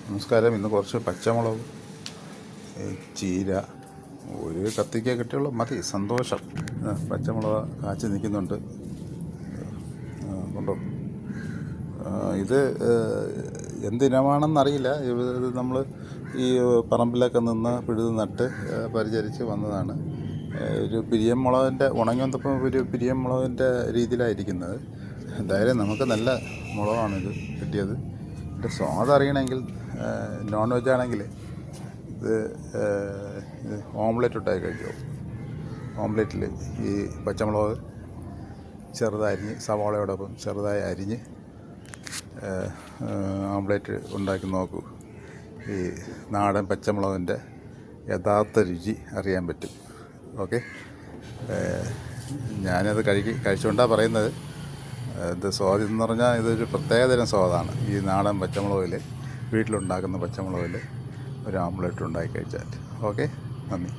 നമസ്കാരം. ഇന്ന് കുറച്ച് പച്ചമുളക്, ചീര, ഒരു കത്തിക്ക കിട്ടിയുള്ളൂ, മതി, സന്തോഷം. പച്ചമുളക് കാച്ചി നിൽക്കുന്നുണ്ട്, കൊണ്ടോ. ഇത് എന്തിനമാണെന്നറിയില്ല. ഇത് നമ്മൾ ഈ പറമ്പിലൊക്കെ നിന്ന് പിഴുത് നട്ട് പരിചരിച്ച് വന്നതാണ്. ഒരു പിരിയമുളകിൻ്റെ ഉണങ്ങിയപ്പോൾ ഒരു പിരിയമുളകിൻ്റെ രീതിയിലായിരിക്കുന്നത്. എന്തായാലും നമുക്ക് നല്ല മുളകാണിത് കിട്ടിയത്. ഇതിൻ്റെ സ്വാദ് അറിയണമെങ്കിൽ നോൺ വെജ് ആണെങ്കിൽ ഇത് ഓംലെറ്റ് ഉണ്ടാക്കി കഴിച്ചോ. ഓംലെറ്റിൽ ഈ പച്ചമുളക് ചെറുതരിഞ്ഞ് സവാളയോടൊപ്പം ചെറുതായി അരിഞ്ഞ് ഓംലെറ്റ് ഉണ്ടാക്കി നോക്കൂ. ഈ നാടൻ പച്ചമുളകിൻ്റെ യഥാർത്ഥ രുചി അറിയാൻ പറ്റും. ഓക്കെ, ഞാനത് കഴിച്ചുകൊണ്ടാണ് പറയുന്നത്. ഇത് സ്വാദ് എന്ന് പറഞ്ഞാൽ ഇതൊരു പ്രത്യേകതരം സ്വാദാണ്. ഈ നാടൻ പച്ചമുളകിൽ, വീട്ടിലുണ്ടാക്കുന്ന പച്ചമുളകിൽ ഒരു ഓംലെറ്റ് ഉണ്ടാക്കി കഴിച്ചാൽ. ഓക്കെ, നന്ദി.